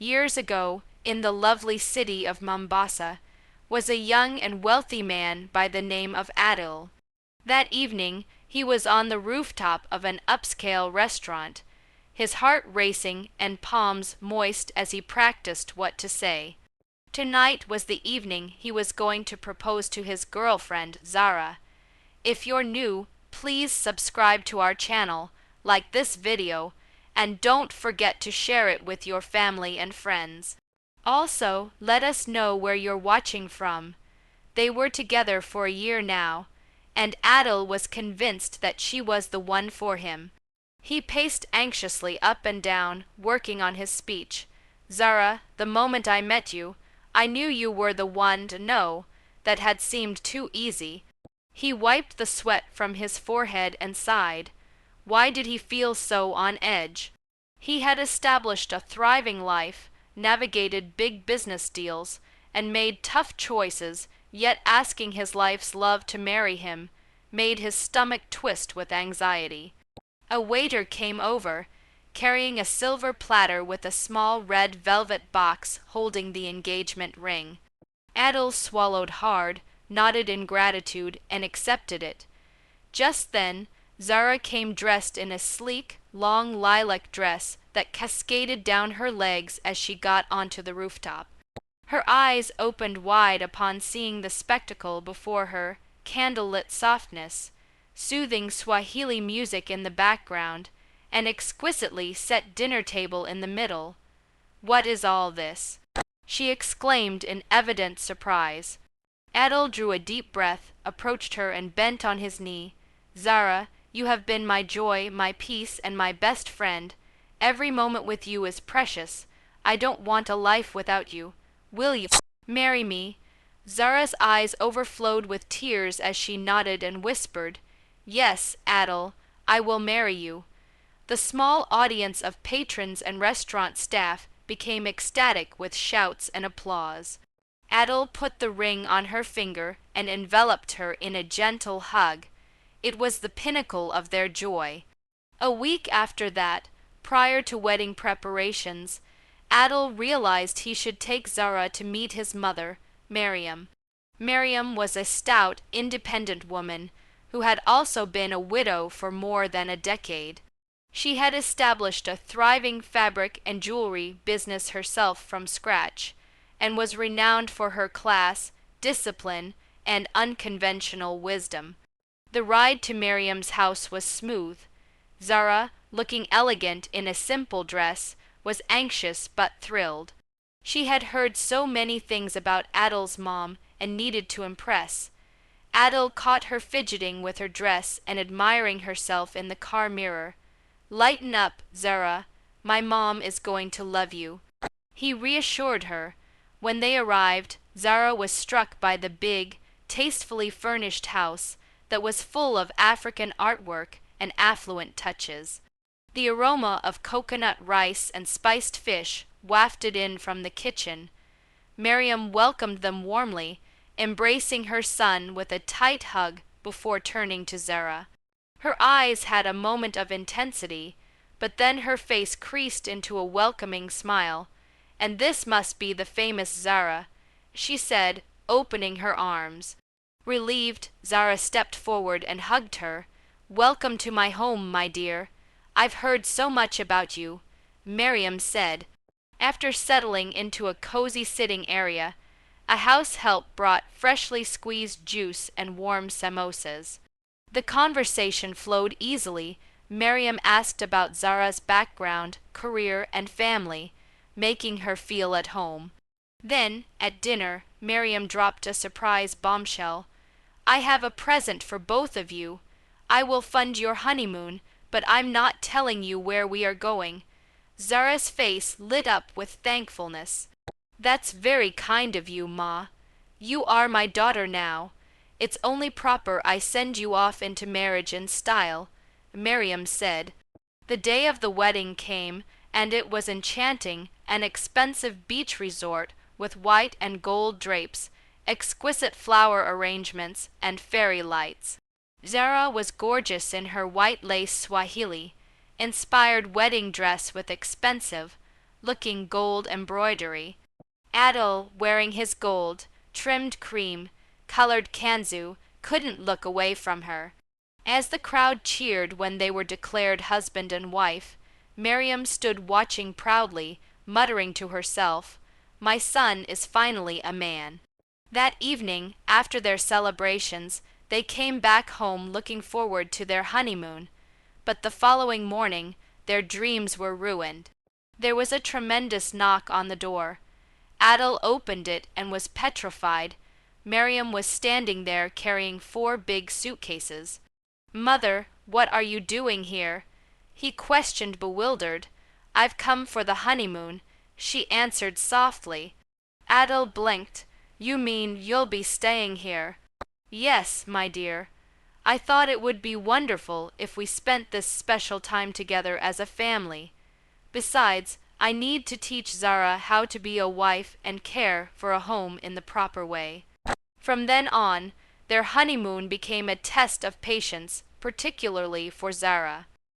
Years ago, in the lovely city of Mombasa, was a young and wealthy man by the name of Adil. That evening, he was on the rooftop of an upscale restaurant, his heart racing and palms moist as he practiced what to say. Tonight was the evening he was going to propose to his girlfriend, Zara. If you're new, please subscribe to our channel, like this video, and don't forget to share it with your family and friends. Also, let us know where you're watching from. They were together for a year now, and Adil was convinced that she was the one for him. He paced anxiously up and down, working on his speech. Zara, the moment I met you, I knew you were the one to know. That had seemed too easy. He wiped the sweat from his forehead and sighed. Why did he feel so on edge? He had established a thriving life, navigated big business deals, and made tough choices, yet asking his life's love to marry him made his stomach twist with anxiety. A waiter came over, carrying a silver platter with a small red velvet box holding the engagement ring. Adil swallowed hard, nodded in gratitude, and accepted it. Just then, Zara came dressed in a sleek, long lilac dress that cascaded down her legs as she got onto the rooftop. Her eyes opened wide upon seeing the spectacle before her, candlelit softness, soothing Swahili music in the background, an exquisitely set dinner table in the middle. What is all this? She exclaimed in evident surprise. Adil drew a deep breath, approached her, and bent on his knee. Zara, you have been my joy, my peace, and my best friend. Every moment with you is precious. I don't want a life without you. Will you marry me? Zara's eyes overflowed with tears as she nodded and whispered, Yes, Adil, I will marry you. The small audience of patrons and restaurant staff became ecstatic with shouts and applause. Adil put the ring on her finger and enveloped her in a gentle hug. It was the pinnacle of their joy. A week after that, prior to wedding preparations, Adil realized he should take Zara to meet his mother, Miriam. Miriam was a stout, independent woman who had also been a widow for more than a decade. She had established a thriving fabric and jewelry business herself from scratch, and was renowned for her class, discipline, and unconventional wisdom. The ride to Miriam's house was smooth. Zara, looking elegant in a simple dress, was anxious but thrilled. She had heard so many things about Adil's mom and needed to impress. Adil caught her fidgeting with her dress and admiring herself in the car mirror. Lighten up, Zara. My mom is going to love you. He reassured her. When they arrived, Zara was struck by the big, tastefully furnished house that was full of African artwork and affluent touches. The aroma of coconut rice and spiced fish wafted in from the kitchen. Miriam welcomed them warmly, embracing her son with a tight hug before turning to Zara. Her eyes had a moment of intensity, but then her face creased into a welcoming smile. And this must be the famous Zara, she said, opening her arms. Relieved, Zara stepped forward and hugged her. Welcome to my home, my dear. I've heard so much about you, Miriam said. After settling into a cozy sitting area, a house help brought freshly squeezed juice and warm samosas. The conversation flowed easily. Miriam asked about Zara's background, career, and family, making her feel at home. Then, at dinner, Miriam dropped a surprise bombshell. I have a present for both of you. I will fund your honeymoon, but I'm not telling you where we are going. Zara's face lit up with thankfulness. That's very kind of you, Ma. You are my daughter now. It's only proper I send you off into marriage in style, Miriam said. The day of the wedding came, and it was enchanting, an expensive beach resort with white and gold drapes, exquisite flower arrangements, and fairy lights. Zara was gorgeous in her white lace Swahili, inspired wedding dress with expensive, looking gold embroidery. Adil, wearing his gold, trimmed cream, colored kanzu, couldn't look away from her. As the crowd cheered when they were declared husband and wife, Miriam stood watching proudly, muttering to herself, "My son is finally a man." That evening, after their celebrations, they came back home looking forward to their honeymoon. But the following morning, their dreams were ruined. There was a tremendous knock on the door. Adil opened it and was petrified. Miriam was standing there carrying 4 big suitcases. "Mother, what are you doing here?" He questioned, bewildered. "I've come for the honeymoon," she answered softly. Adil blinked. "You mean you'll be staying here?" "Yes, my dear. I thought it would be wonderful if we spent this special time together as a family. Besides, I need to teach Zara how to be a wife and care for a home in the proper way." From then on, their honeymoon became a test of patience, particularly for Zara.